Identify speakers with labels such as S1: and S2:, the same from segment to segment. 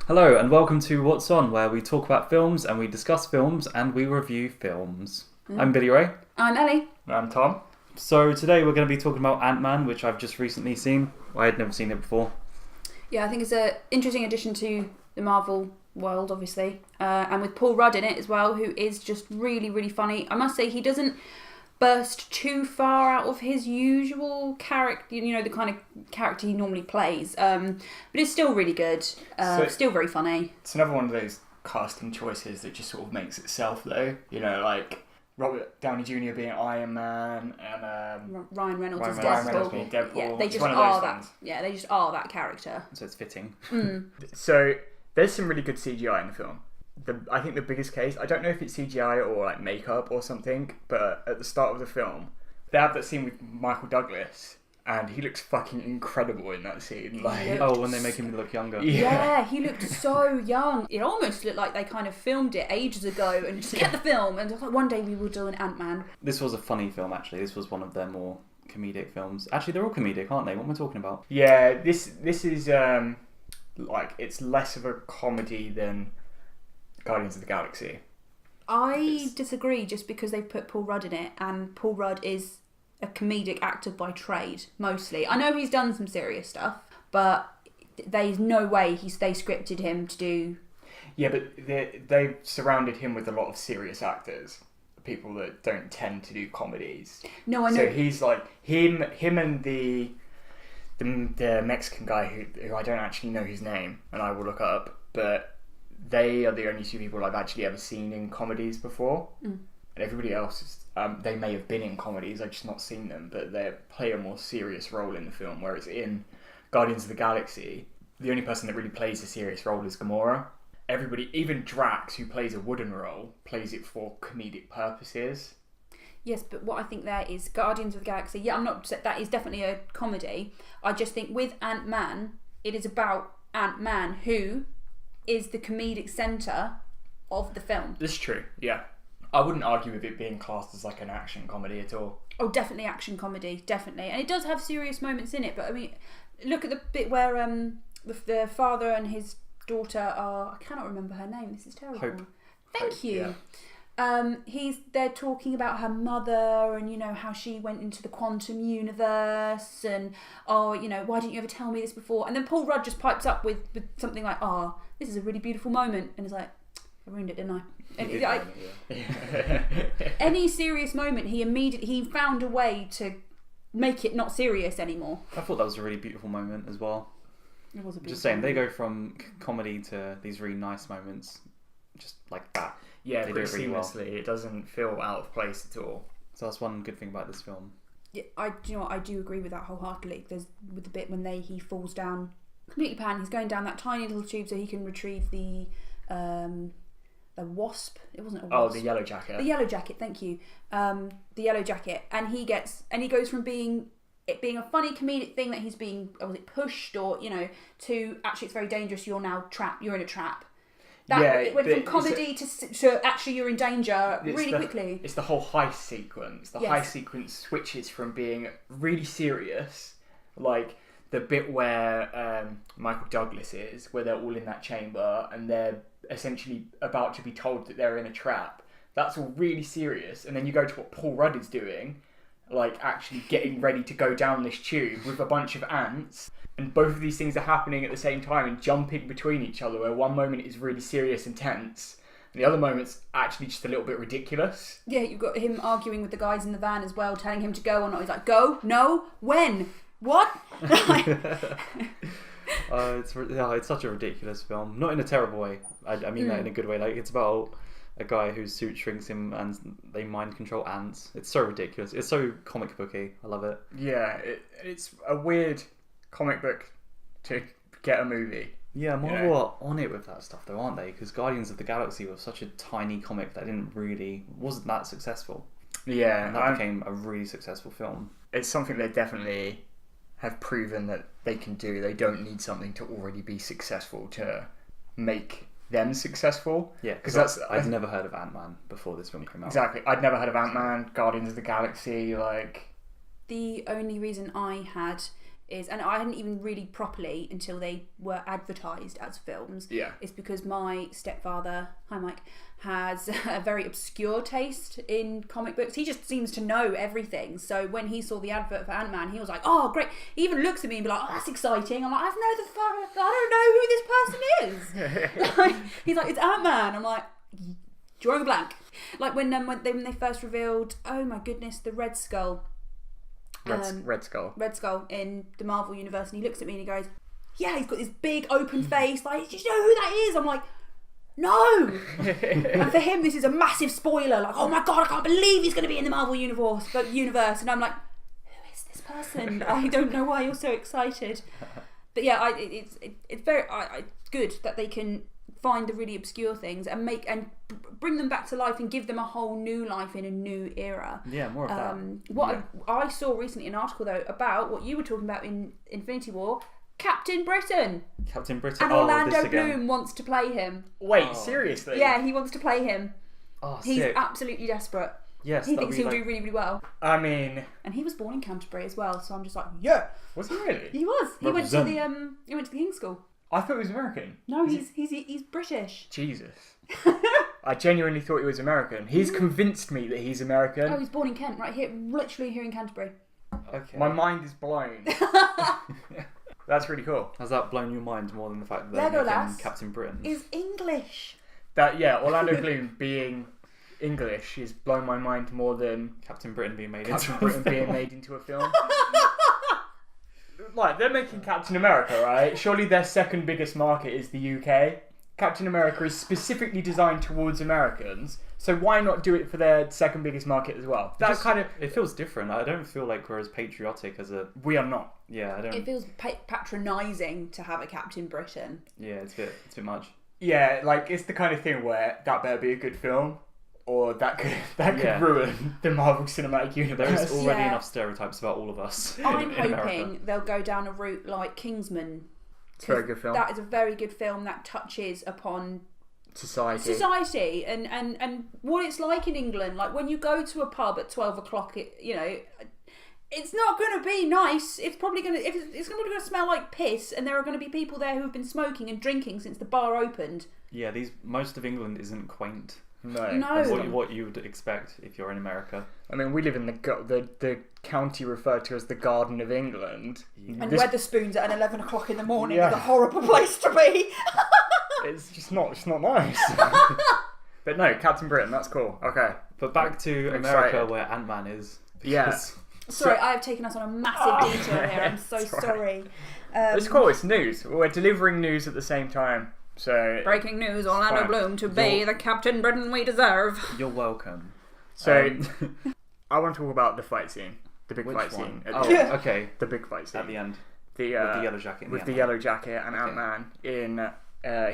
S1: Hello and welcome to What's On, where we talk about films and we discuss films and we review films. I'm Billy Ray.
S2: I'm Ellie.
S3: I'm Tom.
S1: So today we're going to be talking about Antman, which I've just recently seen. I had never seen it before.
S2: Yeah, I think it's an interesting addition to the Marvel world, obviously. And with Paul Rudd in it as well, who is just really, really funny. I must say, he doesn't burst too far out of his usual character, the kind of character he normally plays. But it's still really good. Still very funny.
S3: It's another one of those casting choices that just sort of makes itself, though. Like Robert Downey Jr. being Iron Man and
S2: Ryan Reynolds as
S3: Deadpool. Being Deadpool.
S2: Yeah, they just
S3: are
S2: that.
S3: things.
S2: Yeah, they just are that character.
S1: So it's fitting.
S3: So there's some really good CGI in the film. I think the biggest case, I don't know if it's CGI or like makeup or something, but at the start of the film, they have that scene with Michael Douglas, and he looks fucking incredible in that scene.
S1: When they make him look younger.
S2: Yeah, he looked so young. It almost looked like they kind of filmed it ages ago and just kept the film, and like one day we will do an Antman.
S1: This was a funny film, actually. This was one of their more comedic films. Actually, they're all comedic, aren't they? What am I talking about?
S3: Yeah, this is it's less of a comedy than Guardians of the Galaxy.
S2: I disagree, just because they put Paul Rudd in it, and Paul Rudd is a comedic actor by trade, mostly. I know he's done some serious stuff, but there's no way they scripted him to do...
S3: Yeah, but they surrounded him with a lot of serious actors, people that don't tend to do comedies.
S2: No, I know.
S3: So he's like, him and the Mexican guy who I don't actually know his name, and I will look up, but they are the only two people I've actually ever seen in comedies before. And everybody else is, they may have been in comedies, I've just not seen them, but they play a more serious role in the film, whereas in Guardians of the Galaxy, the only person that really plays a serious role is Gamora. Everybody, even Drax, who plays a wooden role, plays it for comedic purposes.
S2: Yes, but what I think there is Guardians of the Galaxy, yeah, I'm not upset, that is definitely a comedy. I just think with Ant-Man, it is about Ant-Man, who is the comedic centre of the film.
S3: This is true, yeah. I wouldn't argue with it being classed as like an action comedy at all.
S2: Oh, definitely action comedy, definitely. And it does have serious moments in it, but I mean, look at the bit where the father and his daughter are... I cannot remember her name, this is terrible.
S1: Hope.
S2: Thank you.
S1: Yeah.
S2: They're talking about her mother and how she went into the quantum universe and why didn't you ever tell me this before? And then Paul Rudd just pipes up with something like, this is a really beautiful moment, and it's like, I ruined it, didn't I? And any serious moment, he found a way to make it not serious anymore.
S1: I thought that was a really beautiful moment as well.
S2: It was a beautiful
S1: Just saying, they
S2: moment.
S1: go from comedy to these really nice moments, just like that.
S3: Yeah,
S1: They
S3: pretty
S1: do it really
S3: seamlessly. It doesn't feel out of place at all.
S1: So that's one good thing about this film.
S2: Yeah, I do agree with that wholeheartedly. There's with the bit when he falls down completely pan. He's going down that tiny little tube so he can retrieve the wasp. It wasn't a wasp.
S3: Oh, the yellow jacket.
S2: The yellow jacket. Thank you. The yellow jacket, and he goes from being a funny comedic thing that he's being pushed to actually it's very dangerous. You're now trapped. You're in a trap. It went from comedy to actually you're in danger really quickly.
S3: It's the whole heist sequence. The heist sequence switches from being really serious, like the bit where Michael Douglas is, where they're all in that chamber and they're essentially about to be told that they're in a trap. That's all really serious. And then you go to what Paul Rudd is doing, like actually getting ready to go down this tube with a bunch of ants. And both of these things are happening at the same time and jumping between each other, where one moment is really serious and tense, and the other moment's actually just a little bit ridiculous. Yeah,
S2: you've got him arguing with the guys in the van as well, telling him to go or not. He's like, go? No? When? What?
S1: It's such a ridiculous film. Not in a terrible way. I mean that in a good way. Like, it's about a guy whose suit shrinks him and they mind control ants. It's so ridiculous. It's so comic booky. I love it.
S3: Yeah, it's a weird comic book to get a movie.
S1: Yeah, Marvel are on it with that stuff though, aren't they? Because Guardians of the Galaxy was such a tiny comic that wasn't that successful.
S3: Yeah.
S1: And that became a really successful film.
S3: It's something they definitely have proven that they can do. They don't need something to already be successful to make them successful.
S1: Yeah, because I'd never heard of Ant-Man before this film came out.
S3: Exactly. I'd never heard of Ant-Man, Guardians of the Galaxy,
S2: The only reason I had is, and I hadn't even really properly until they were advertised as films, is because my stepfather, hi Mike, has a very obscure taste in comic books. He just seems to know everything. So when he saw the advert for Ant-Man, he was like, oh great. He even looks at me and be like, oh, that's exciting. I'm like, I don't know who this person is. He's like, it's Ant-Man. I'm like, drawing a blank. Like when they first revealed, oh my goodness, the Red Skull.
S3: Red Skull
S2: in the Marvel universe, and he looks at me and he goes, yeah, he's got this big open face, like, do you know who that is? I'm like, no. And for him this is a massive spoiler, like, oh my god, I can't believe he's going to be in the Marvel universe. And I'm like, who is this person? I don't know why you're so excited. But yeah, it's very good that they can find the really obscure things and bring them back to life and give them a whole new life in a new era.
S1: Yeah, more of that.
S2: I saw recently an article though about what you were talking about in Infinity War, Captain Britain. And Orlando Bloom wants to play him.
S3: Wait, seriously?
S2: Yeah, he wants to play him.
S1: Oh,
S2: he's
S1: sick.
S2: Absolutely desperate.
S1: Yes,
S2: he thinks he'll do really, really well.
S3: I mean,
S2: and he was born in Canterbury as well, so I'm just like, yeah.
S3: Was he really?
S2: He was. He went to the King's School.
S3: I thought he was American.
S2: No, he's British.
S3: Jesus. I genuinely thought he was American. He's convinced me that he's American.
S2: Oh, he's born in Kent, right here, literally here in Canterbury.
S3: Okay. My mind is blown. That's really cool.
S1: Has that blown your mind more than the fact that Legolas Captain Britain
S2: is English?
S3: Orlando Bloom being English has blown my mind more than
S1: Captain Britain being made
S3: into a film. Like, they're making Captain America, right? Surely their second biggest market is the UK. Captain America is specifically designed towards Americans, so why not do it for their second biggest market as well?
S1: It feels different. I don't feel like we're as patriotic as a...
S3: We are not.
S1: Yeah, I don't...
S2: It feels patronising to have a Captain Britain.
S1: Yeah, it's a bit much.
S3: Yeah, like, it's the kind of thing where that better be a good film, or that could ruin the Marvel Cinematic Universe.
S1: There's already enough stereotypes about all of us.
S2: I'm hoping they'll go down a route like Kingsman.
S3: It's a very good film.
S2: That is a very good film that touches upon
S3: society
S2: and what it's like in England. Like when you go to a pub at 12 o'clock, it's not going to be nice. It's probably going to smell like piss, and there are going to be people there who have been smoking and drinking since the bar opened.
S1: Yeah, most of England isn't quaint.
S3: No.
S1: What you would expect if you're in America.
S3: I mean, we live in the county referred to as the Garden of England.
S2: Yeah. And Wetherspoons at 11 o'clock in the morning is a horrible place to be.
S3: It's not nice. But no, Captain Britain, that's cool. Okay.
S1: But back to America where Ant-Man is.
S2: Sorry, I have taken us on a massive detour here. I'm so sorry.
S3: It's cool, it's news. We're delivering news at the same time. So
S2: breaking news: Orlando Bloom to be the Captain Britain we deserve.
S1: You're welcome.
S3: So I want to talk about the fight scene, the big fight scene.
S1: Okay.
S3: The big fight scene
S1: at the end.
S3: With the yellow jacket. With the yellow jacket and Ant-Man in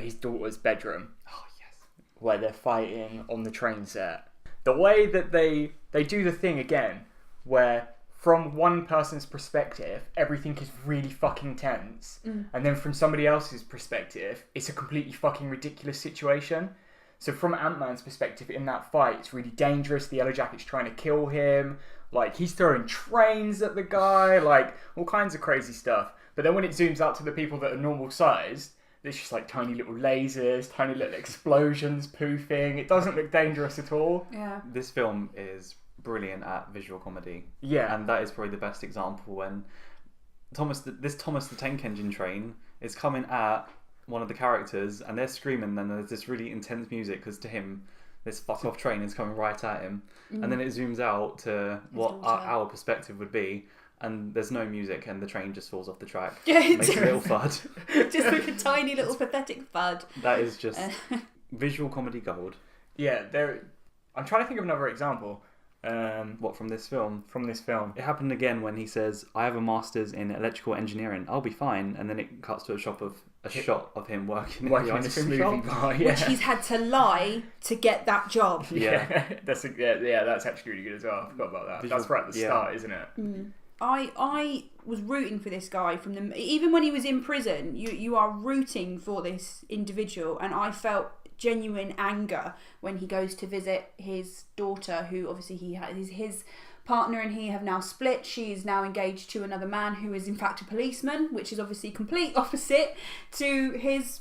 S3: his daughter's bedroom.
S1: Oh yes.
S3: Where they're fighting on the train set. The way that they do the thing again, where from one person's perspective, everything is really fucking tense. And then from somebody else's perspective, it's a completely fucking ridiculous situation. So from Ant-Man's perspective, in that fight, it's really dangerous. The Yellow Jacket's trying to kill him. Like, he's throwing trains at the guy. Like, all kinds of crazy stuff. But then when it zooms out to the people that are normal sized, there's just like tiny little lasers, tiny little explosions poofing. It doesn't look dangerous at all.
S2: Yeah.
S1: This film is brilliant at visual comedy.
S3: Yeah.
S1: And that is probably the best example when Thomas the Tank Engine train is coming at one of the characters and they're screaming, and there's this really intense music because to him this fuck off train is coming right at him. And then it zooms out to what our perspective would be, and there's no music and the train just falls off the track.
S2: Yeah, it
S1: makes a little thud.
S2: Just like a tiny little pathetic thud.
S1: That is just visual comedy gold.
S3: Yeah, I'm trying to think of another example.
S1: What, from this film?
S3: From this film.
S1: It happened again when he says, I have a master's in electrical engineering, I'll be fine. And then it cuts to a shot of him working in the ice cream shop.
S3: Bar,
S2: which he's had to lie to get that job.
S3: Yeah. That's actually really good as well. I forgot about that. That's right at the start, isn't it?
S2: I was rooting for this guy even when he was in prison. You are rooting for this individual, and I felt genuine anger when he goes to visit his daughter, who obviously his partner and he have now split. She is now engaged to another man who is in fact a policeman, which is obviously complete opposite to his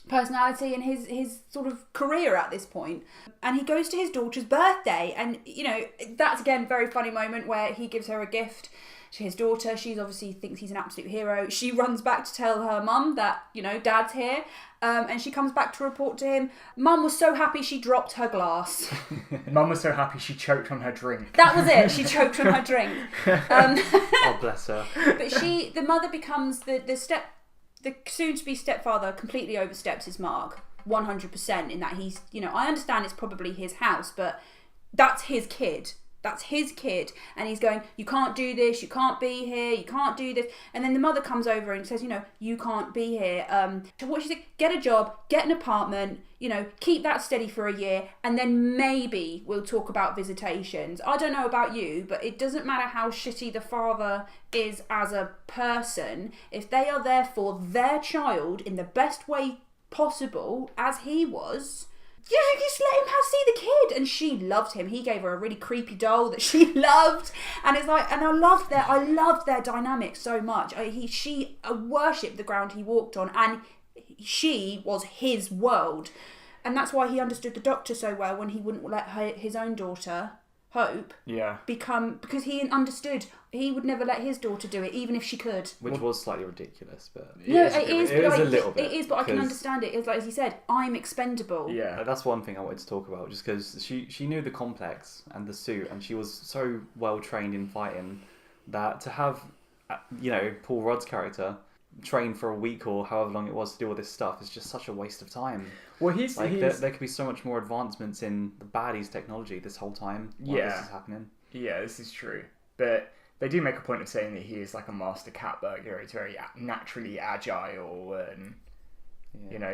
S2: personality and his sort of career at this point. And he goes to his daughter's birthday, and that's again a very funny moment where he gives her a gift to his daughter. She's obviously thinks he's an absolute hero. She runs back to tell her mum that dad's here, and she comes back to report to him. Mum was so happy she dropped her glass.
S3: Mum was so happy she choked on her drink.
S2: That was it. She choked on her drink.
S1: Oh, bless her.
S2: But the mother becomes the soon-to-be stepfather completely oversteps his mark 100% in that he's, I understand it's probably his house, but that's his kid. That's his kid. And he's going, you can't do this, you can't be here, you can't do this. And then the mother comes over and says, you can't be here. So what she said, get a job, get an apartment, keep that steady for a year, and then maybe we'll talk about visitations. I don't know about you, but it doesn't matter how shitty the father is as a person, if they are there for their child in the best way possible, as he was, just let him see the kid. And she loved him. He gave her a really creepy doll that she loved, and it's like, and I loved their dynamic so much. She worshipped the ground he walked on, and she was his world, and that's why he understood the Doctor so well when he wouldn't let his own daughter Hope because he understood he would never let his daughter do it, even if she could.
S1: Which was slightly ridiculous, but
S2: it is a
S1: little bit.
S2: It is, but I can understand it. It's like, as he said, I'm expendable.
S1: Yeah, that's one thing I wanted to talk about, just because she knew the complex and the suit, and she was so well trained in fighting that to have, Paul Rudd's character train for a week or however long it was to do all this stuff is just such a waste of time.
S3: Well,
S1: there could be so much more advancements in the baddies' technology this whole time while this is happening.
S3: Yeah, this is true. But they do make a point of saying that he is like a master cat burglar. He's very naturally agile and,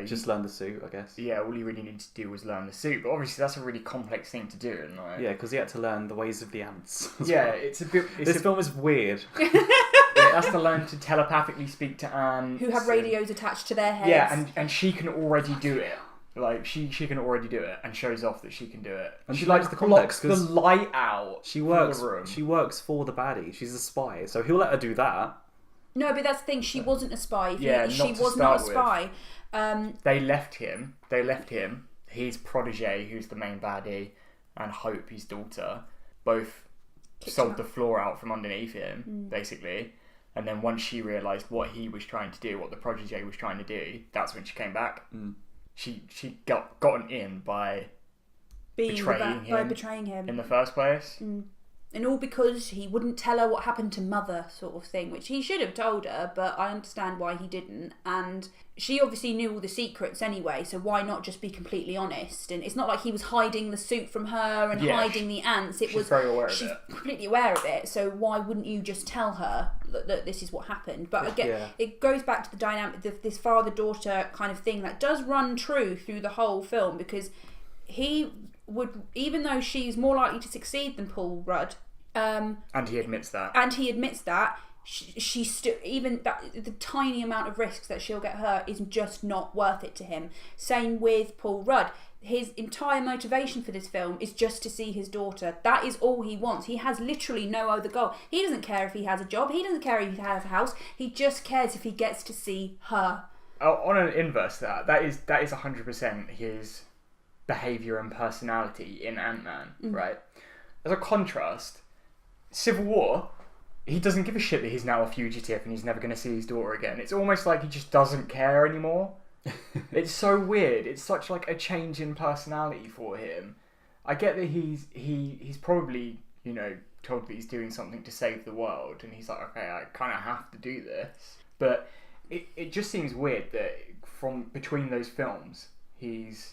S1: just learn the suit, I guess.
S3: Yeah, all he really needed to do was learn the suit. But obviously that's a really complex thing to do. And
S1: because he had to learn the ways of the ants.
S3: Yeah,
S1: well.
S3: It's a bit...
S1: This film is weird.
S3: It has to learn to telepathically speak to ants.
S2: Who have radios attached to their heads.
S3: Yeah, and she can already do it. Like, she can already do it, and shows off that she can do it.
S1: And she
S3: like
S1: the
S3: blocks the light out.
S1: She works for the baddie. She's a spy, so he'll let her do that.
S2: No, but that's the thing. She wasn't a spy.
S3: She
S2: was not a spy.
S3: They left him. His protege, who's the main baddie, and Hope, his daughter, both sold the floor out from underneath him, basically. And then once she realised what he was trying to do, what the protege was trying to do, that's when she came back. She got gotten in by betraying him in the first place.
S2: And all because he wouldn't tell her what happened to Mother, sort of thing, which he should have told her, but I understand why he didn't. And she obviously knew all the secrets anyway, so why not just be completely honest? And it's not like he was hiding the suit from her and hiding the ants.
S3: She's very aware of it.
S2: She's completely aware of it, so why wouldn't you just tell her that this is what happened? But again, it goes back to the dynamic, this father-daughter kind of thing that does run true through the whole film, because he would, even though she's more likely to succeed than Paul Rudd,
S3: and he admits that, she still, even that, the tiny amount of risks that she'll get hurt is just not worth it to him. Same with Paul Rudd. His entire motivation for this film is just to see his daughter. That is all he wants. He has literally no other goal. He doesn't care if he has a job. He doesn't care if he has a house. He just cares if he gets to see her. On an inverse to that is 100% his behaviour and personality in Ant-Man, right? As a contrast, Civil War, he doesn't give a shit that he's now a fugitive and he's never going to see his daughter again. It's almost like he just doesn't care anymore. It's so weird. It's such like a change in personality for him. I get that he's probably, told that he's doing something to save the world, and he's like, okay, I kind of have to do this. But it just seems weird that from between those films, his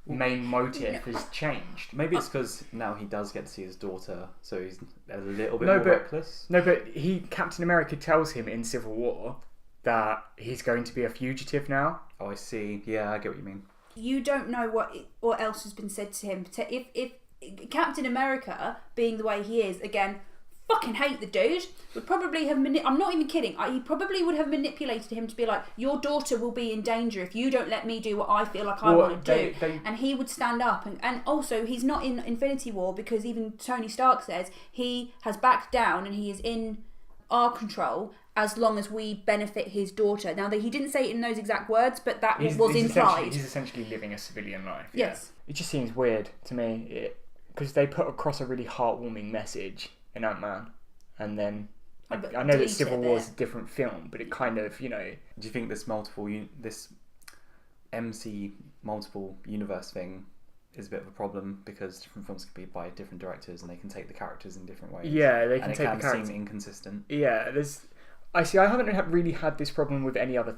S3: main motive has changed.
S1: Maybe it's because now he does get to see his daughter, so he's a little bit more reckless.
S3: No, but Captain America tells him in Civil War that he's going to be a fugitive now.
S1: Oh, I see. Yeah, I get what you mean.
S2: You don't know what else has been said to him. If Captain America, being the way he is, again, fucking hate the dude. Would probably have I'm not even kidding. He probably would have manipulated him to be like, your daughter will be in danger if you don't let me do what I feel like I want to do. And he would stand up. And also, he's not in Infinity War because even Tony Stark says he has backed down and he is in our control as long as we benefit his daughter. Now, he didn't say it in those exact words, but that was implied.
S3: He's essentially living a civilian life.
S2: Yes.
S3: Yeah. It just seems weird to me because they put across a really heartwarming message in Antman, and then I know that Civil War is a different film, but it kind of, Do
S1: you think this this MC multiple universe thing is a bit of a problem because different films can be by different directors and they can take the characters in different ways?
S3: Yeah, they can
S1: take the characters. Seem inconsistent.
S3: Yeah, I haven't really had this problem with any other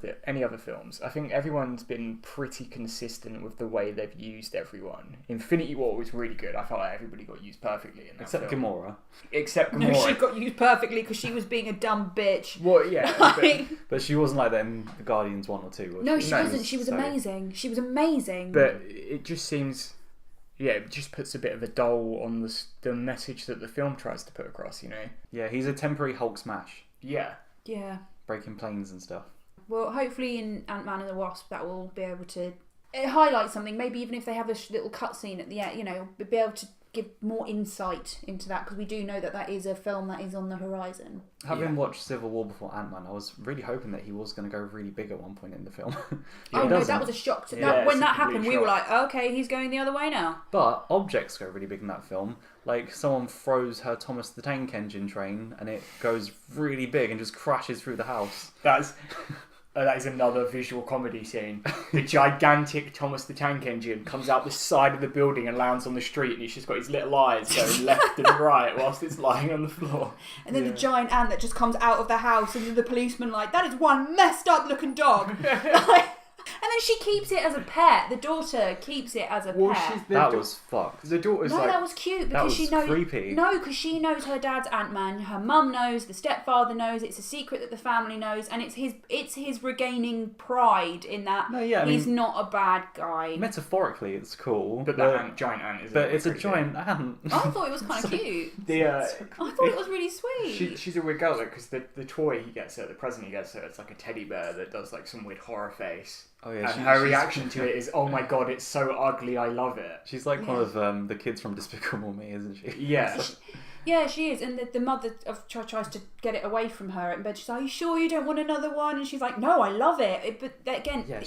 S3: films. I think everyone's been pretty consistent with the way they've used everyone. Infinity War was really good. I felt like everybody got used perfectly in that
S1: Except
S3: film.
S1: Gamora.
S2: No, she got used perfectly because she was being a dumb bitch.
S3: Well, yeah.
S1: But she wasn't like that in Guardians 1 or 2.
S2: No, she wasn't. She was amazing. She was amazing.
S3: But it just seems... Yeah, it just puts a bit of a dull on the message that the film tries to put across,
S1: Yeah, he's a temporary Hulk smash.
S3: Yeah.
S2: Yeah.
S1: Breaking planes and stuff.
S2: Well, hopefully in Ant-Man and the Wasp that will be able to highlight something. Maybe even if they have a little cutscene at the end, be able to give more insight into that, because we do know that is a film that is on the horizon.
S1: Having watched Civil War before Ant-Man, I was really hoping that he was going to go really big at one point in the film.
S2: No, that was a shock. When that happened, we were like, okay, he's going the other way now.
S1: But objects go really big in that film. Like, someone throws her Thomas the Tank Engine train and it goes really big and just crashes through the house.
S3: That is another visual comedy scene. The gigantic Thomas the Tank Engine comes out the side of the building and lands on the street, and he's just got his little eyes going left and right whilst it's lying on the floor.
S2: And then the giant ant that just comes out of the house, and then the policeman that is one messed up looking dog. And then she keeps it as a pet. The daughter keeps it as a pet.
S1: That was fucked.
S3: The daughter's
S2: that was cute because she knows.
S1: Creepy.
S2: No, because she knows her dad's Ant-Man. Her mum knows. The stepfather knows. It's a secret that the family knows, and it's his regaining pride in that.
S1: No, yeah,
S2: he's not a bad guy.
S1: Metaphorically, it's cool,
S3: but that giant ant is.
S1: But it's a giant ant.
S2: I thought it was kind of cute.
S3: I
S2: thought it was really sweet.
S3: She's a weird girl though, because the toy he gets her, the present he gets her, it's like a teddy bear that does like some weird horror face.
S1: Oh yeah,
S3: and her reaction to it is, "Oh my god, it's so ugly, I love it."
S1: She's like one of the kids from Despicable Me, isn't she?
S3: Yeah.
S2: Yeah, she is. And the mother tries to get it away from her in bed. She's like, "Are you sure you don't want another one?" And she's like, "No, I love it." But again...
S1: Yeah,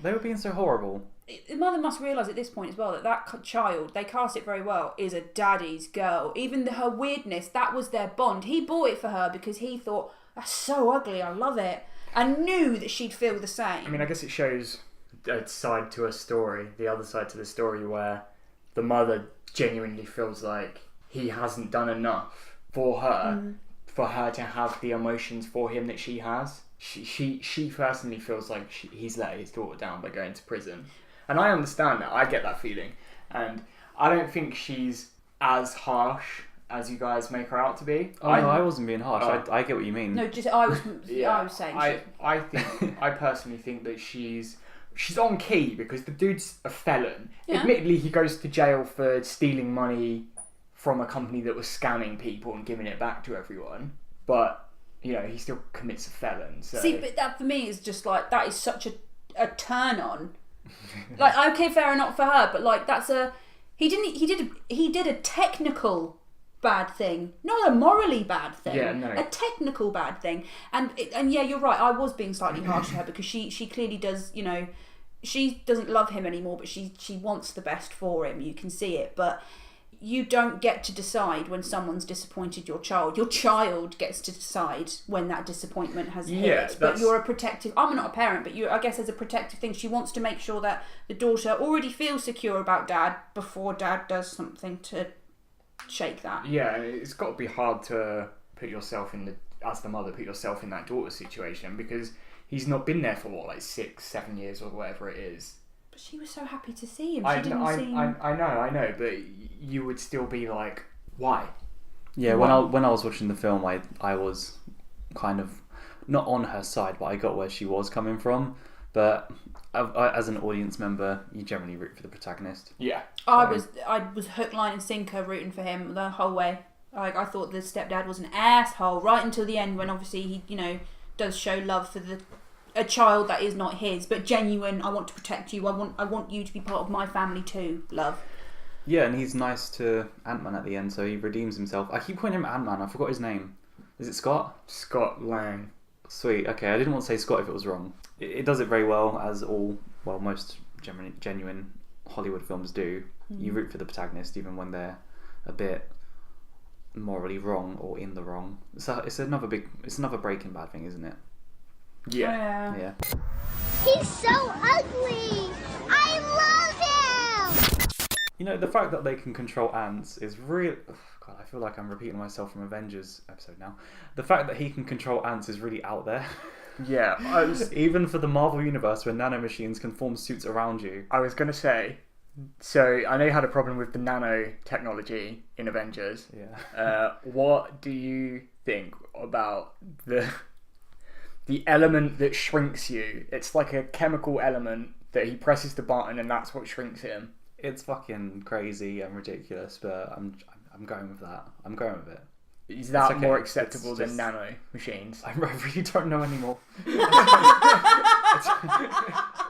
S1: they were being so horrible.
S2: The mother must realise at this point as well that child, they cast it very well, is a daddy's girl. Even her weirdness, that was their bond. He bought it for her because he thought, "That's so ugly, I love it." And knew that she'd feel the same.
S3: I mean, I guess it shows a side to a story, the other side to the story, where the mother genuinely feels like he hasn't done enough for her, for her to have the emotions for him that she has. She personally feels like he's let his daughter down by going to prison. And I understand that. I get that feeling. And I don't think she's as harsh as you guys make her out to be.
S1: No, I wasn't being harsh. I get what you mean.
S2: No, I was saying.
S3: I personally think that she's on key because the dude's a felon.
S2: Yeah.
S3: Admittedly, he goes to jail for stealing money from a company that was scamming people and giving it back to everyone. But he still commits a felon. So.
S2: See, but that for me is just that is such a turn on. Okay, fair enough for her, but that's he did a technical bad thing, not a morally bad thing.
S3: Yeah, no.
S2: A technical bad thing. And yeah, you're right. I was being slightly harsh to her because she clearly does. She doesn't love him anymore, but she wants the best for him. You can see it, but you don't get to decide when someone's disappointed your child. Your child gets to decide when that disappointment has hit. But you're a protective... I'm not a parent, but I guess as a protective thing, she wants to make sure that the daughter already feels secure about dad before dad does something to shake that.
S3: Yeah, it's got to be hard to put yourself as the mother, put yourself in that daughter's situation, because he's not been there for 6-7 years or whatever it is.
S2: But she was so happy to see him.
S3: I know, but you would still be like, why?
S1: Yeah, when I was watching the film, I was kind of not on her side, but I got where she was coming from. But as an audience member, you generally root for the protagonist.
S3: Yeah.
S2: I was hook, line and sinker rooting for him the whole way. Like, I thought the stepdad was an asshole right until the end when obviously he, you know, does show love for a child that is not his, but genuine. I want to protect you. I want you to be part of my family too. Love.
S1: Yeah, and he's nice to Antman at the end, so he redeems himself. I keep calling him Antman. I forgot his name. Is it Scott?
S3: Scott Lang.
S1: Sweet. Okay, I didn't want to say Scott if it was wrong. It does it very well, as most genuine Hollywood films do. You root for the protagonist even when they're a bit morally wrong or in the wrong. So it's another Breaking Bad thing, isn't it?
S3: Yeah.
S4: He's so ugly. I love him.
S1: You know, the fact that they can control ants is really... God, I feel like I'm repeating myself from Avengers episode now. The fact that he can control ants is really out there.
S3: Yeah.
S1: Even for the Marvel Universe, where nanomachines can form suits around you.
S3: I was going to say, so I know you had a problem with the nanotechnology in Avengers.
S1: Yeah.
S3: What do you think about the element that shrinks you? It's like a chemical element that he presses the button and that's what shrinks him.
S1: It's fucking crazy and ridiculous, but I'm going with that. I'm going with it.
S3: Is that
S1: okay.
S3: more acceptable than
S1: just...
S3: nano machines?
S1: I really don't know anymore.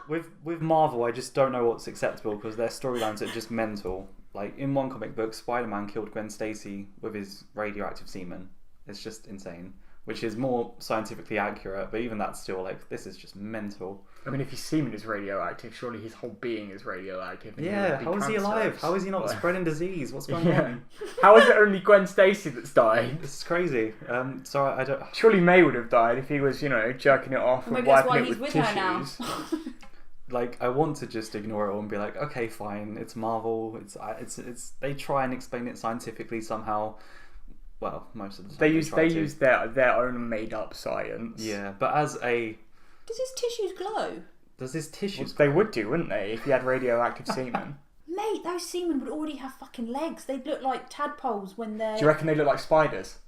S1: with Marvel, I just don't know what's acceptable because their storylines are just mental. Like in one comic book, Spider-Man killed Gwen Stacy with his radioactive semen. It's just insane. Which is more scientifically accurate, but even that's still like, this is just mental.
S3: I mean, if his semen is radioactive, surely his whole being is radioactive.
S1: Yeah, how is he alive? How is he not spreading disease? What's going on?
S3: How is it only Gwen Stacy that's died?
S1: This is crazy. So I don't...
S3: Surely May would have died if he was, jerking it off and wiping it with tissues.
S2: Her now.
S1: Like, I want to just ignore it all and be like, okay, fine, it's Marvel. It's they try and explain it scientifically somehow. Well, most of the time
S3: they use their own made up science.
S1: Yeah, but as a...
S2: Does his tissues glow?
S1: Does his tissues...
S3: They would do, wouldn't they, if he had radioactive semen?
S2: Mate, those semen would already have fucking legs. They'd look like tadpoles when they're...
S3: Do you reckon they look like spiders?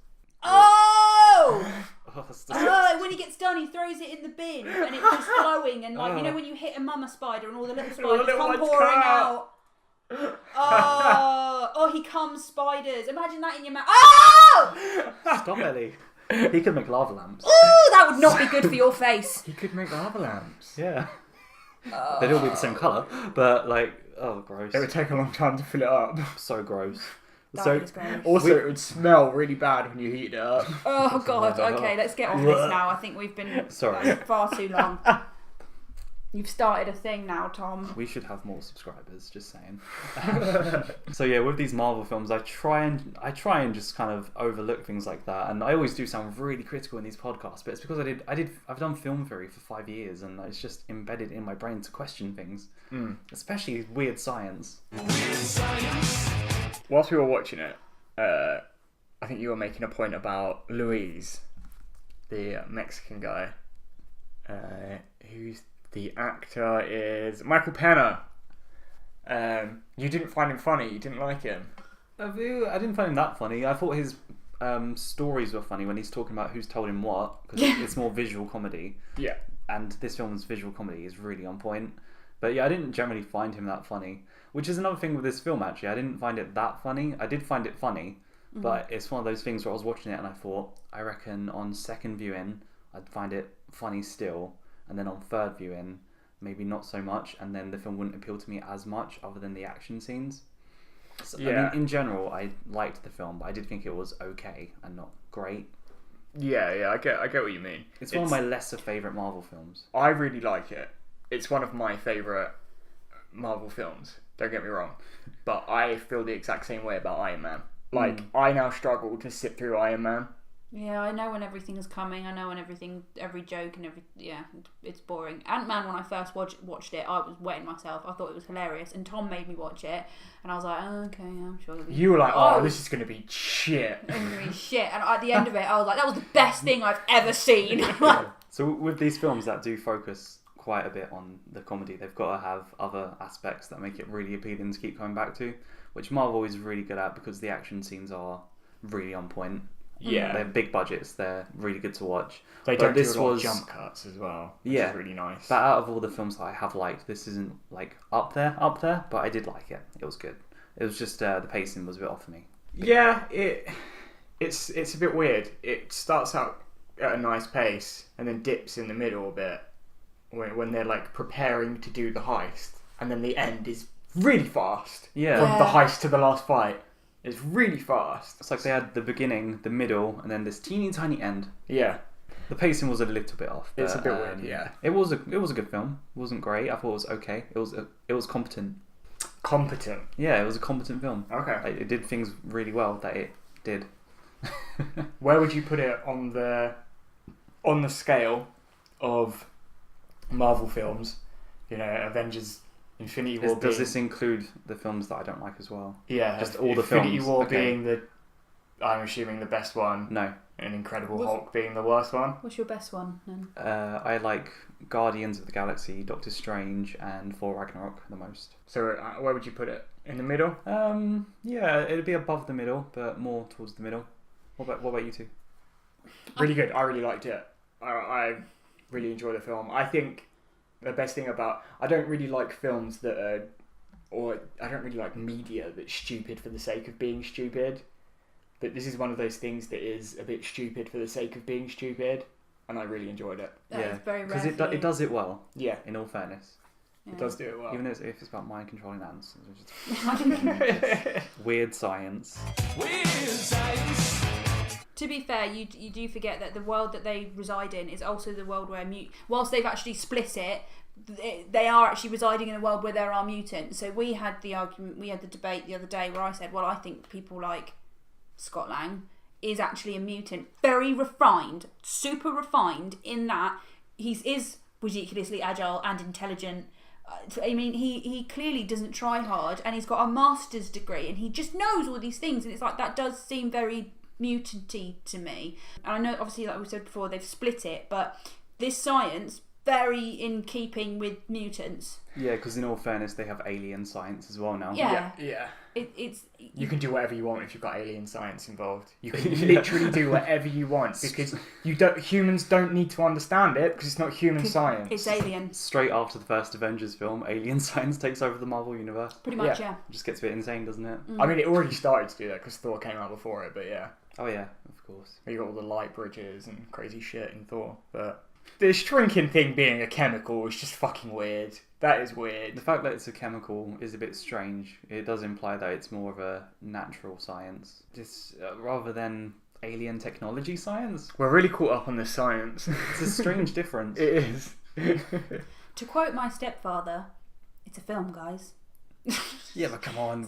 S2: Oh!
S1: Oh,
S2: when he gets done, he throws it in the bin and it's just glowing. And like, you know when you hit a mama spider and all the little spiders come pouring out? Oh, he comes spiders. Imagine that in your mouth. Oh!
S1: Stop, Ellie. He could make lava lamps.
S2: Oh, that would not be good for your face.
S3: He could make lava lamps.
S1: Yeah. They'd all be the same colour, but like, oh, gross.
S3: It would take a long time to fill it up.
S1: So gross.
S2: That is gross.
S3: Also, it would smell really bad when you heat it up.
S2: Oh god, okay, let's get on this now. I think we've been far too long. You've started a thing now, Tom.
S1: We should have more subscribers, just saying. So yeah, with these Marvel films, I try and just kind of overlook things like that, and I always do sound really critical in these podcasts, but it's because I've done film theory for 5 years, and it's just embedded in my brain to question things, especially weird science.
S3: Whilst we were watching it, I think you were making a point about Luis, the Mexican guy, who's the actor is Michael Pena. You didn't find him funny. You didn't like him.
S1: I didn't find him that funny. I thought his stories were funny when he's talking about who's told him what, because it's more visual comedy.
S3: Yeah.
S1: And this film's visual comedy is really on point. But yeah, I didn't generally find him that funny. Which is another thing with this film, actually. I didn't find it that funny. I did find it funny. But it's one of those things where I was watching it and I thought, I reckon on second viewing, I'd find it funny still. And then on third viewing, maybe not so much. And then the film wouldn't appeal to me as much other than the action scenes. So, yeah. I mean, in general, I liked the film, but I did think it was okay and not great.
S3: Yeah, I get what you mean.
S1: It's one of my lesser favourite Marvel films.
S3: I really like it. It's one of my favourite Marvel films. Don't get me wrong. But I feel the exact same way about Iron Man. Like, I now struggle to sit through Iron Man.
S2: Yeah, I know when everything's coming. I know when every joke and it's boring. Antman, when I first watched it, I was wetting myself. I thought it was hilarious, and Tom made me watch it, and I was like, oh, okay, I'm sure.
S3: You were like, oh, this is gonna be shit.
S2: It's gonna be shit, and at the end of it, I was like, that was the best thing I've ever seen.
S1: So with these films that do focus quite a bit on the comedy, they've got to have other aspects that make it really appealing to keep coming back to, which Marvel is really good at because the action scenes are really on point.
S3: Yeah,
S1: they're big budgets. They're really good to watch.
S3: They don't do a lot of jump cuts as well, which is really nice.
S1: But out of all the films that I have liked, this isn't like up there, but I did like it. It was good. It was just the pacing was a bit off for me.
S3: Yeah, it's a bit weird. It starts out at a nice pace and then dips in the middle a bit when they're like preparing to do the heist, and then the end is really fast.
S1: Yeah.
S3: From the heist to the last fight, it's really fast.
S1: It's like they had the beginning, the middle, and then this teeny tiny end.
S3: Yeah.
S1: The pacing was a little bit off.
S3: It's a bit weird, yeah.
S1: It was a good film. It wasn't great. I thought it was okay. It was competent.
S3: Competent.
S1: Yeah, it was a competent film.
S3: Okay.
S1: Like, it did things really well that it did.
S3: Where would you put it on the scale of Marvel films? You know, Avengers, Infinity War.
S1: Does this include the films that I don't like as well?
S3: Yeah,
S1: just all the films.
S3: Infinity War
S1: Okay.
S3: being I'm assuming the best one.
S1: No.
S3: And Incredible Hulk being the worst one.
S2: What's your best one then?
S1: I like Guardians of the Galaxy, Doctor Strange, and Thor Ragnarok the most.
S3: So where would you put it? In the middle?
S1: Yeah, it'd be above the middle, but more towards the middle. What about you two?
S3: Really good. I really liked it. I really enjoyed the film. I think the best thing I don't really like films I don't really like media that's stupid for the sake of being stupid. But this is one of those things that is a bit stupid for the sake of being stupid, and I really enjoyed it.
S2: That is very rare.
S1: Because it does it well.
S3: Yeah,
S1: In all fairness,
S3: it does do it well.
S1: even if it's about mind controlling ants, it's just weird science.
S2: To be fair, you do forget that the world that they reside in is also the world where whilst they've actually split it, they are actually residing in a world where there are mutants. So we had the debate the other day where I said, well, I think people like Scott Lang is actually a mutant, very refined, super refined in that he is ridiculously agile and intelligent. I mean, he clearly doesn't try hard, and he's got a master's degree, and he just knows all these things, and it's like that does seem very mutant-y to me. And I know, obviously, like we said before, they've split it, but this science very in keeping with mutants.
S1: Yeah, because in all fairness, they have alien science as well now.
S2: Yeah.
S3: It's you can do whatever you want if you've got alien science involved. You can literally do whatever you want because humans don't need to understand it because it's not human science.
S2: It's alien.
S1: Straight after the first Avengers film, alien science takes over the Marvel universe.
S2: Pretty much,
S3: Yeah.
S2: yeah.
S1: It just gets a bit insane, doesn't it?
S3: I mean, it already started to do that because Thor came out before it, but yeah.
S1: Oh yeah, of course.
S3: You got all the light bridges and crazy shit in Thor, but the shrinking thing being a chemical is just fucking weird. That is weird.
S1: The fact that it's a chemical is a bit strange. It does imply that it's more of a natural science, just rather than alien technology science.
S3: We're really caught up on the science.
S1: It's a strange difference.
S3: It is.
S2: To quote my stepfather, it's a film, guys.
S1: Yeah, but come on.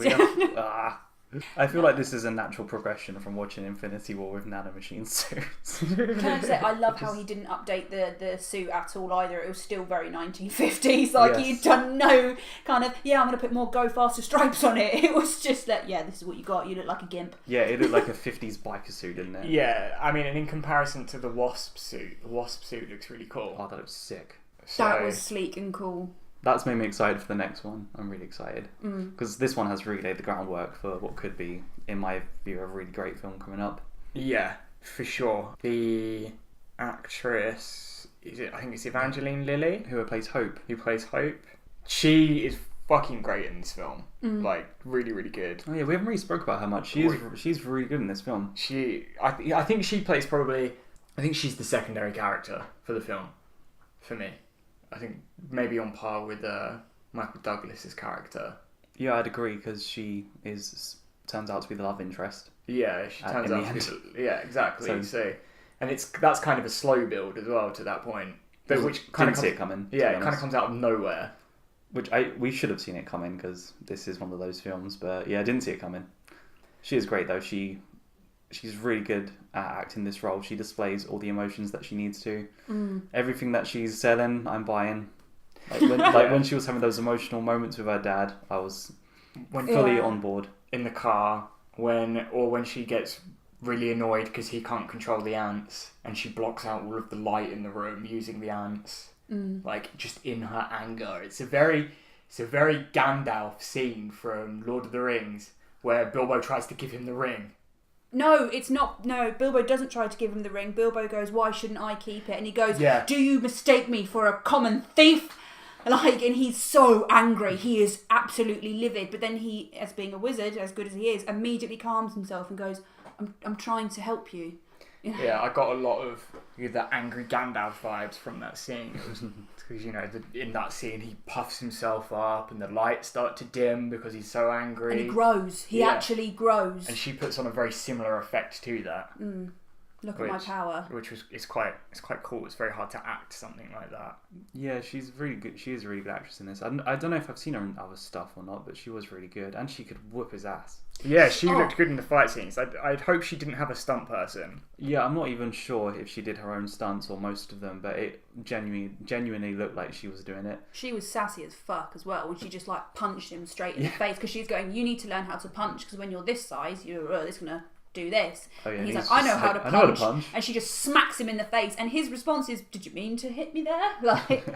S1: I feel like this is a natural progression from watching Infinity War with nanomachine suits.
S2: Can I say, I love how he didn't update the suit at all either. It was still very 1950s. Like,
S1: Yes.
S2: he'd done no kind of, I'm going to put more Go Faster stripes on it. It was just that, this is what you got. You look like a gimp.
S1: Yeah, it looked like a 50s biker suit, didn't it?
S3: Yeah, I mean, and in comparison to the Wasp suit looks really cool.
S1: Oh, that looks sick.
S2: That was sleek and cool.
S1: That's made me excited for the next one. I'm really excited. Because this one has really laid the groundwork for what could be, in my view, a really great film coming up.
S3: Yeah, for sure. The actress, I think it's Evangeline Lilly?
S1: Who plays Hope.
S3: Who plays Hope. She is fucking great in this film. Like, really, really good.
S1: Oh yeah, we haven't really spoke about her much. She's really good in this film.
S3: I think she plays I think she's the secondary character for the film, for me. I think maybe on par with Michael Douglas's character.
S1: Yeah, I'd agree because she turns out to be the love interest.
S3: Yeah, she turns out to be. Yeah, exactly. So, and that's kind of a slow build as well to that point. Which kind
S1: didn't see it coming.
S3: Yeah, it kind of comes out of nowhere.
S1: Which we should have seen it coming because this is one of those films. But yeah, I didn't see it coming. She is great though. She's really good at acting this role. She displays all the emotions that she needs to. Everything that she's selling, I'm buying. When she was having those emotional moments with her dad, I was fully on board.
S3: In the car, when she gets really annoyed because he can't control the ants, and she blocks out all of the light in the room using the ants, like just in her anger. It's a very Gandalf scene from Lord of the Rings where Bilbo tries to give him the ring.
S2: No, it's not. No, Bilbo doesn't try to give him the ring. Bilbo goes, "Why shouldn't I keep it?" And he goes, "Do you mistake me for a common thief?" And he's so angry. He is absolutely livid. But then he, as being a wizard, as good as he is, immediately calms himself and goes, I'm trying to help you.
S3: Yeah, I got a lot of the angry Gandalf vibes from that scene. It was because in that scene he puffs himself up and the lights start to dim because he's so angry.
S2: And he grows. He actually grows.
S3: And she puts on a very similar effect to that.
S2: Look at my power.
S3: Which it's quite cool. It's very hard to act something like that.
S1: Yeah, she's really good. She is a really good actress in this. I don't know if I've seen her in other stuff or not, but she was really good, and she could whoop his ass.
S3: Yeah, she looked good in the fight scenes. I'd hope she didn't have a stunt person.
S1: Yeah, I'm not even sure if she did her own stunts or most of them, but it genuinely looked like she was doing it.
S2: She was sassy as fuck as well when she just like punched him straight in the face because she's going, you need to learn how to punch because when you're this size, this gonna do this.
S1: Oh, yeah,
S2: and he's like, I know how to punch.
S1: I know how to punch.
S2: And she just smacks him in the face, and his response is, did you mean to hit me there? Like,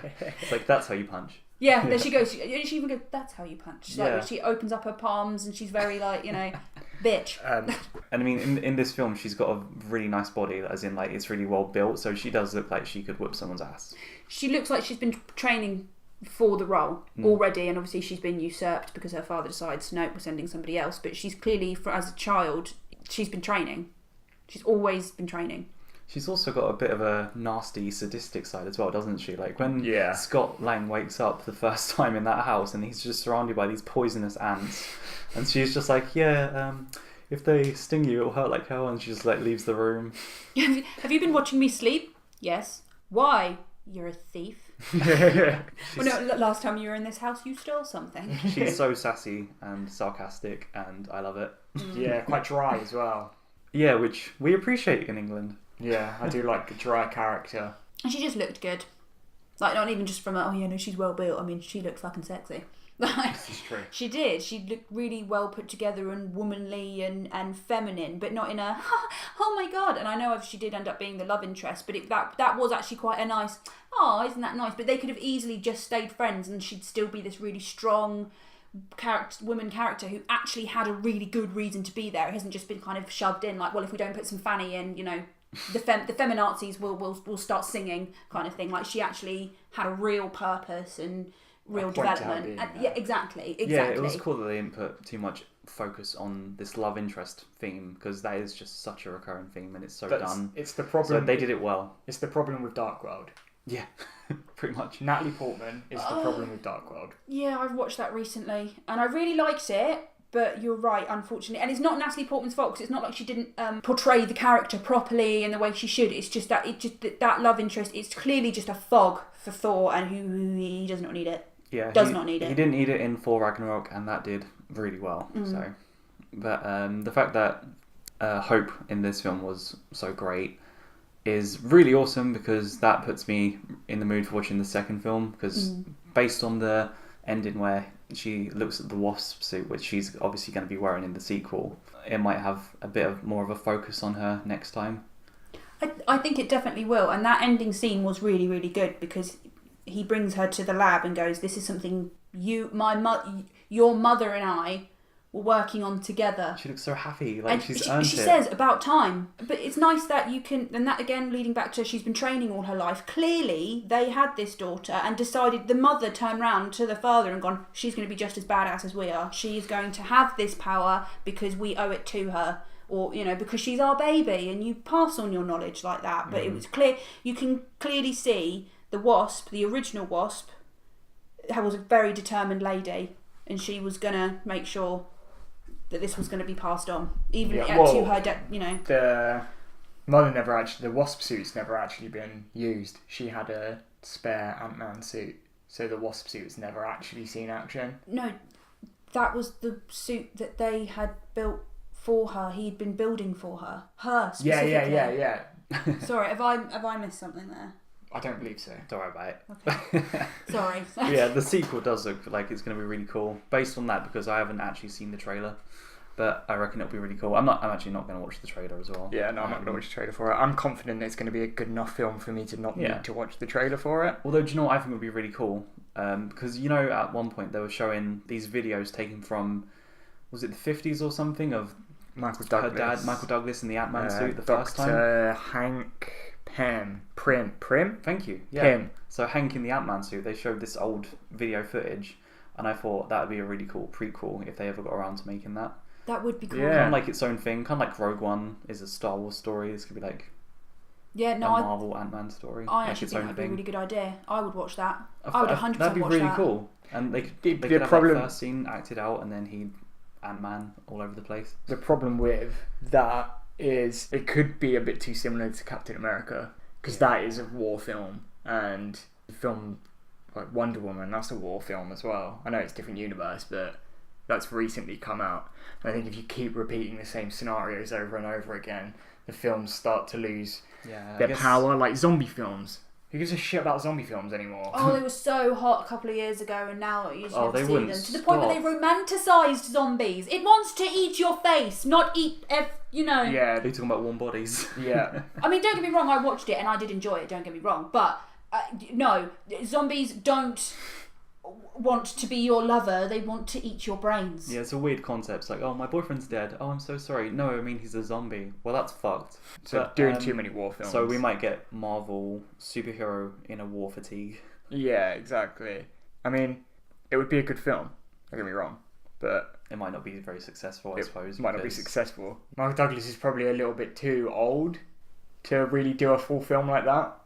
S1: it's like, that's how you punch.
S2: Yeah, then she goes, she even goes, that's how you punch. Like, she opens up her palms and she's very like, bitch.
S1: And I mean, in this film, she's got a really nice body, as in like, it's really well built, so she does look like she could whip someone's ass.
S2: She looks like she's been training for the role already, and obviously she's been usurped because her father decides, nope, we're sending somebody else, but she's clearly, as a child, she's been training. She's always been training.
S1: She's also got a bit of a nasty, sadistic side as well, doesn't she? Like when Scott Lang wakes up the first time in that house and he's just surrounded by these poisonous ants, and she's just like, if they sting you, it'll hurt like hell, and she just like leaves the room.
S2: Have you been watching me sleep? Yes. Why? You're a thief. Last time you were in this house, you stole something.
S1: She's so sassy and sarcastic, and I love it.
S3: Yeah, quite dry as well.
S1: Yeah, which we appreciate in England.
S3: Yeah, I do like a dry character.
S2: And she just looked good. Like, not even just from she's well built. I mean, she looked fucking sexy.
S3: This is true.
S2: She did. She looked really well put together and womanly and feminine, but not in a, oh my God. And I know she did end up being the love interest, but that was actually quite a nice, isn't that nice? But they could have easily just stayed friends and she'd still be this really strong woman character who actually had a really good reason to be there. It hasn't just been kind of shoved in like, well, if we don't put some fanny in, the feminazis will start singing kind of thing. Like, she actually had a real purpose and real development. Exactly.
S1: Yeah, it was cool that they didn't put too much focus on this love interest theme, because that is just such a recurring theme and it's done.
S3: It's the problem.
S1: So they did it well.
S3: It's the problem with Dark World.
S1: Yeah, pretty much.
S3: Natalie Portman is the problem with Dark World.
S2: Yeah, I've watched that recently and I really liked it. But you're right, unfortunately. And it's not Natalie Portman's fault, because it's not like she didn't portray the character properly in the way she should. It's just that that love interest, it's clearly just a fog for Thor, and he does not need it.
S1: Yeah,
S2: does not need it.
S1: He didn't need it in Thor Ragnarok, and that did really well. So, but the fact that Hope in this film was so great is really awesome, because that puts me in the mood for watching the second film, because based on the ending where she looks at the wasp suit, which she's obviously going to be wearing in the sequel, it might have a bit of more of a focus on her next time.
S2: I think it definitely will, and that ending scene was really, really good, because he brings her to the lab and goes, this is something your mother and I were working on together.
S1: She looks so happy, like,
S2: and
S1: earned
S2: she
S1: it.
S2: says, about time. But it's nice that you can, and that again leading back to she's been training all her life. Clearly they had this daughter and decided, the mother turned round to the father and gone, she's going to be just as badass as we are. She's going to have this power because we owe it to her, or because she's our baby, and you pass on your knowledge like that. But it was clear, you can clearly see the Wasp, the original Wasp, was a very determined lady, and she was going to make sure that this was going to be passed on, even to her,
S3: The mother the Wasp suit's never actually been used. She had a spare Antman suit, so the Wasp suit's never actually seen action.
S2: No, that was the suit that they had built for her. He'd been building for her. Her specifically.
S3: Yeah.
S2: Sorry, have I missed something there?
S3: I don't believe so.
S1: Don't worry about it.
S2: Okay. Sorry.
S1: Yeah, the sequel does look like it's going to be really cool based on that, because I haven't actually seen the trailer, but I reckon it'll be really cool. I'm actually not going to watch the trailer as well.
S3: Yeah, no, I'm not going to watch the trailer for it. I'm confident it's going to be a good enough film for me to not need to watch the trailer for it.
S1: Although, do you know what I think would be really cool? Because at one point they were showing these videos taken from, was it the 50s or something, of
S3: Michael Douglas.
S1: Her dad, Michael Douglas, in the Antman suit the first time.
S3: Dr. Hank Pym.
S1: Thank you. Yeah.
S3: Pym.
S1: So Hank in the Antman suit, they showed this old video footage, and I thought that would be a really cool prequel if they ever got around to making that.
S2: That would be cool.
S3: Yeah.
S1: Kind of like its own thing. Kind of like Rogue One is a Star Wars story. This could be like
S2: Yeah,
S1: a
S2: no,
S1: Marvel Ant-Man story.
S2: I
S1: like
S2: actually
S1: its
S2: think
S1: own
S2: that'd be a
S1: thing.
S2: really good idea. I would watch that. I would 100%
S1: That'd be
S2: watch
S1: really
S2: that.
S1: cool. And they could
S3: The
S1: have
S3: problem-
S1: that first scene acted out, and then he'd Ant-Man all over the place.
S3: The problem with that is it could be a bit too similar to Captain America, because that is a war film, and the film like Wonder Woman, that's a war film as well. I know it's a different universe, but that's recently come out. And I think if you keep repeating the same scenarios over and over again, the films start to lose their power, like zombie films. Who gives a shit about zombie films anymore?
S2: Oh, they were so hot a couple of years ago, and now you just
S1: Oh,
S2: never
S1: they
S2: see them.
S1: wouldn't
S2: To the point where they romanticised zombies. It wants to eat your face, not eat, you know.
S3: Yeah,
S1: Are you talking about warm bodies?
S3: yeah.
S2: I mean, don't get me wrong, I watched it and I did enjoy it, don't get me wrong. But, no, zombies don't want to be your lover, they want to eat your brains.
S1: Yeah, it's a weird concept. It's like, oh, my boyfriend's dead. Oh, I'm so sorry. No, I mean, he's a zombie. Well, that's fucked.
S3: So
S1: But,
S3: doing too many war films.
S1: So we might get Marvel superhero in a war fatigue.
S3: Yeah, exactly. I mean, it would be a good film. Don't get me wrong, but
S1: It might not be very successful, I
S3: it
S1: suppose.
S3: might not be
S1: because-
S3: successful. Michael Douglas is probably a little bit too old to really do a full film like that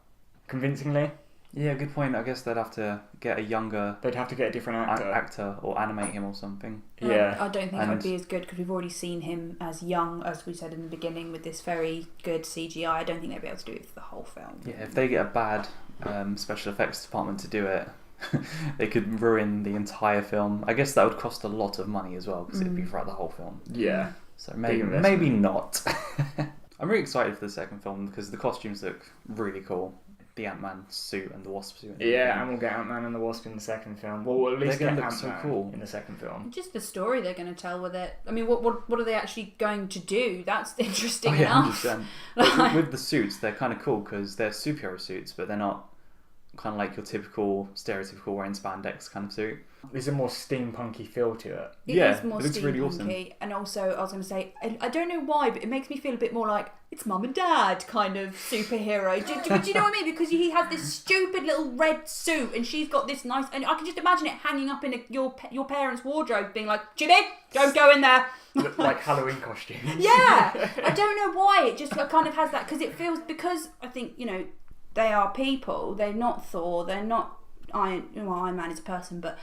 S3: convincingly.
S1: Yeah, good point. I guess they'd have to get a younger
S3: They'd have to get a different actor.
S1: actor or animate him or something.
S3: Yeah.
S2: I don't think it would
S1: And-
S2: be as good because we've already seen him as young, as we said in the beginning, with this very good CGI. I don't think they'd be able to do it for the whole film.
S1: Yeah, if they get a bad special effects department to do it, they could ruin the entire film. I guess that would cost a lot of money as well because it'd be throughout the whole film.
S3: Yeah.
S1: So
S3: investment.
S1: maybe not. I'm really excited for the second film because the costumes look really cool. The Ant-Man suit and the Wasp suit.
S3: Yeah, and we'll get Ant-Man and the Wasp in the second film. Well, we'll at least
S1: They're
S3: get
S1: gonna look so
S3: Ant-Man
S1: cool.
S3: in the second film.
S2: Just the story they're going to tell with it. I mean, what are they actually going to do? That's interesting
S1: Oh, yeah,
S2: enough.
S1: 100%. But with the suits, they're kind of cool because they're superhero suits, but they're not kind of like your typical, stereotypical wearing spandex kind of suit.
S3: There's a more steampunky feel to it.
S2: It
S1: Yeah,
S2: is more
S1: it looks really awesome.
S2: steampunky, and also I was going to say, I don't know why, but it makes me feel a bit more like it's Mum and Dad kind of superhero. Do you know what I mean? Because he has this stupid little red suit, and she's got this nice, and I can just imagine it hanging up in your parents' wardrobe, being like, Jimmy, don't go in there.
S3: Look like Halloween costumes.
S2: Yeah, I don't know why it just kind of has that because it feels because I think they are people. They're not Thor. They're not Iron. Well, Iron Man is a person, but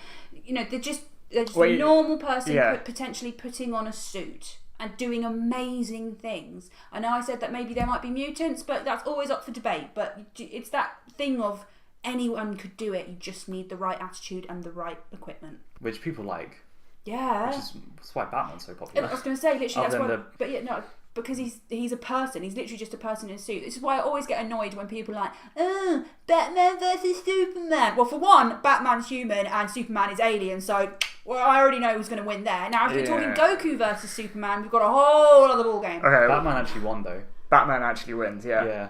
S2: they're just a normal person potentially putting on a suit and doing amazing things. I know I said that maybe there might be mutants, but that's always up for debate. But it's that thing of anyone could do it. You just need the right attitude and the right equipment.
S1: Which people like.
S2: Yeah.
S1: That's why Batman's so popular.
S2: I was going to say literally
S1: Other
S2: that's why.
S1: than
S2: But yeah, no. Because he's a person. He's literally just a person in a suit. This is why I always get annoyed when people are like, oh, Batman versus Superman. Well, for one, Batman's human and Superman is alien, so I already know who's going to win there. Now, if we're talking Goku versus Superman, we've got a whole other ballgame.
S3: Okay,
S1: Batman actually won though.
S3: Batman actually wins, yeah.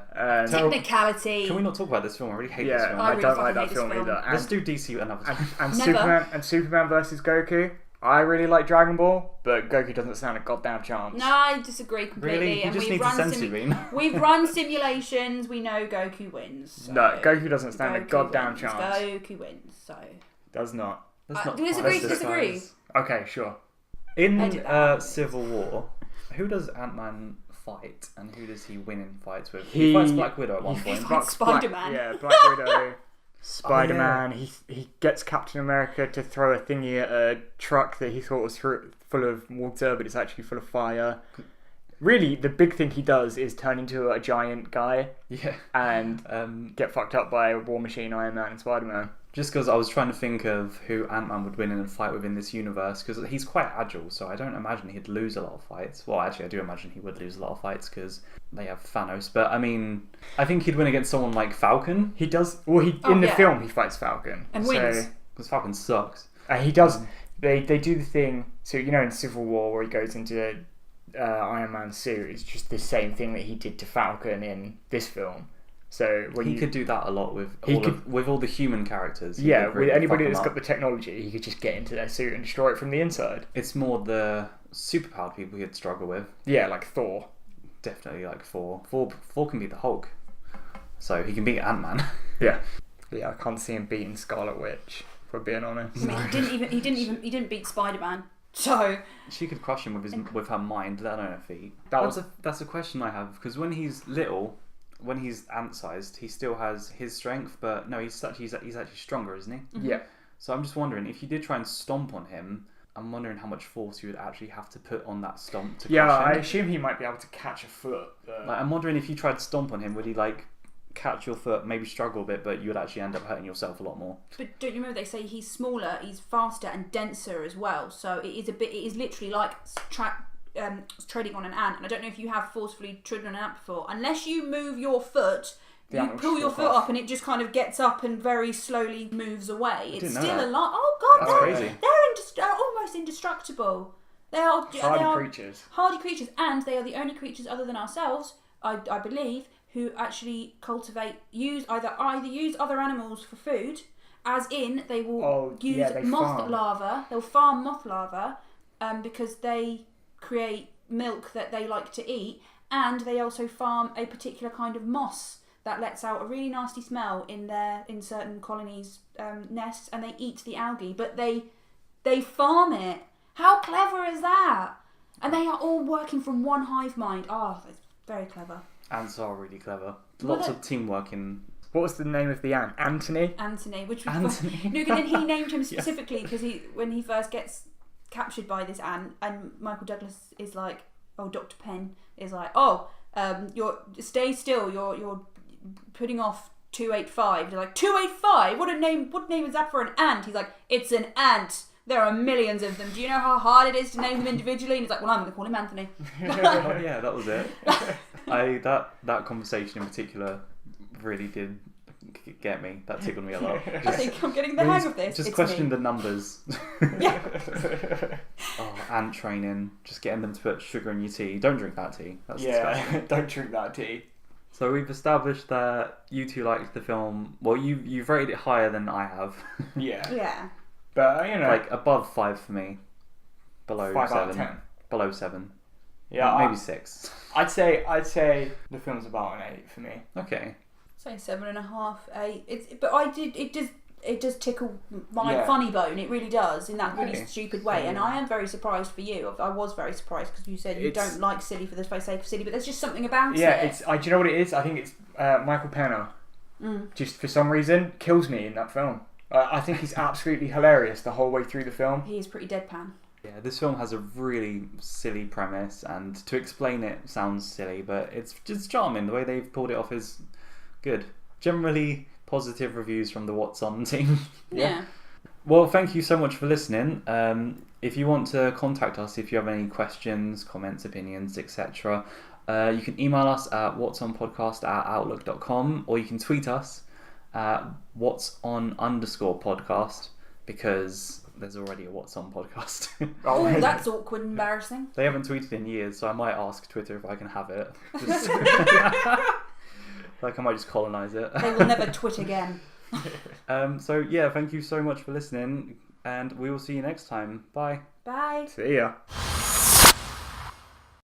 S2: Technicality.
S1: Can we not talk about this film? I really hate this film.
S3: I
S2: really
S3: don't
S2: fucking
S3: like that
S2: hate this
S3: film
S2: film.
S3: either.
S1: Let's do DC another time.
S3: And
S2: Never.
S3: Superman versus Goku. I really like Dragon Ball, but Goku doesn't stand a goddamn chance.
S2: No, I disagree completely.
S1: Really? He
S2: and
S1: just
S2: we've
S1: needs a
S2: run
S1: sensory beam.
S2: we've run simulations. We know Goku wins. So
S3: No, Goku doesn't stand a
S2: Goku
S3: goddamn
S2: wins.
S3: chance.
S2: Goku wins. So
S3: Does not.
S1: Let's not
S2: disagree.
S1: fight.
S2: Disagree.
S3: Okay, sure.
S1: In
S2: Edit that.
S1: Civil War, who does Ant-Man fight and who does he win in fights with?
S3: He-
S1: He fights Black Widow at one
S2: he
S1: point.
S2: fights Spider-Man.
S3: Black Widow. Spider-Man. He gets Captain America to throw a thingy at a truck that he thought was full of water, but it's actually full of fire. Really, the big thing he does is turn into a giant guy
S1: Yeah.
S3: and get fucked up by War Machine, Iron Man, and Spider-Man.
S1: Just because I was trying to think of who Ant-Man would win in a fight within this universe, because he's quite agile, so I don't imagine he'd lose a lot of fights. Well, actually, I do imagine he would lose a lot of fights because they have Thanos. But I mean, I think he'd win against someone like Falcon.
S3: He does. Well, in the
S2: yeah.
S3: film he fights Falcon
S2: And wins.
S1: Because Falcon sucks.
S3: He does. They do the thing. So in Civil War where he goes into Iron Man's suit, it's just the same thing that he did to Falcon in this film. So when
S1: He could do that a lot with all the human characters. He
S3: yeah,
S1: could
S3: with
S1: really
S3: anybody
S1: fuck
S3: that's
S1: them
S3: got
S1: up.
S3: the technology, he could just get into their suit and destroy it from the inside.
S1: It's more the superpowered people he'd struggle with.
S3: Yeah, like Thor.
S1: Definitely like Thor. Thor can beat the Hulk, so he can beat Ant-Man.
S3: Yeah, I can't see him beating Scarlet Witch. For being honest.
S2: I mean, he didn't beat Spider-Man. So
S1: she could crush him with her mind, let alone her feet.
S3: That's
S1: That's a question I have, because when he's little, when he's ant-sized, he still has his strength, but no, he's actually stronger, isn't he?
S2: Mm-hmm.
S3: Yeah.
S1: So I'm just wondering, if you did try and stomp on him, I'm wondering how much force you would actually have to put on that stomp to
S3: Yeah,
S1: crush
S3: I
S1: him.
S3: assume he might be able to catch a foot. But...
S1: Like, I'm wondering if you tried to stomp on him, would he like catch your foot, maybe struggle a bit, but you would actually end up hurting yourself a lot more.
S2: But don't you remember they say he's smaller, he's faster and denser as well. So it is literally like treading on an ant. And I don't know if you have forcefully trodden on an ant before. Unless you move your foot, you pull your foot up and it just kind of gets up and very slowly moves away. It's still a lot. Oh God, they're almost indestructible. They are
S3: hardy creatures.
S2: Hardy creatures, and they are the only creatures other than ourselves, I believe, who actually use other animals for food, as in they will use moth larvae. They'll farm moth larvae, because they create milk that they like to eat, and they also farm a particular kind of moss that lets out a really nasty smell in certain colonies' nests, and they eat the algae, but they farm it. How clever is that? And they are all working from one hive mind. Oh, that's very clever.
S1: Ants are really clever. Lots of teamwork in.
S3: What was the name of the ant? Anthony,
S2: which was Anthony. No, and then he named him specifically because when he first gets captured by this ant, and Michael Douglas is like, Dr. Penn is like, you're stay still. You're putting off 285. They're like, 285. What name is that for an ant? He's like, it's an ant. There are millions of them. Do you know how hard it is to name them individually? And he's like, well, I'm going to call him Anthony.
S1: Oh, yeah, that was it. That conversation in particular really did get me. That tickled me a lot.
S2: I think I'm getting the hang of this.
S1: Just question the numbers.
S2: Yeah.
S1: Ant training. Just getting them to put sugar in your tea. Don't drink that tea. That's disgusting.
S3: Don't drink that tea.
S1: So we've established that you two liked the film. Well, you've rated it higher than I have.
S3: Yeah.
S2: Yeah.
S3: But
S1: like above 5 for me, below
S3: 5
S1: 7,
S3: out of 10.
S1: below 7.
S3: Yeah,
S1: maybe 6.
S3: I'd say the film's about an 8 for me.
S1: Okay.
S2: Say 7.5, 8. It does tickle my funny bone. It really does in that really stupid way. And I am very surprised for you. I was very surprised because you said you don't like silly for the sake of silly, but there's just something about it.
S3: Yeah, do you know what it is? I think it's Michael Pena. Just for some reason kills me in that film. I think he's absolutely hilarious the whole way through the film.
S2: He is pretty deadpan.
S1: Yeah, this film has a really silly premise, and to explain it sounds silly, but it's just charming. The way they've pulled it off is good. Generally positive reviews from the What's On team.
S2: Yeah.
S1: Well, thank you so much for listening. If you want to contact us, if you have any questions, comments, opinions, etc., you can email us at whatsonpodcast@outlook.com, or you can tweet us at whatson_podcast, because there's already a What's On podcast.
S2: Oh, that's awkward and embarrassing.
S1: They haven't tweeted in years, so I might ask Twitter if I can have it. Like, I might just colonise it.
S2: They will never twit again.
S1: So yeah, thank you so much for listening, and we will see you next time. Bye.
S2: Bye.
S3: See ya.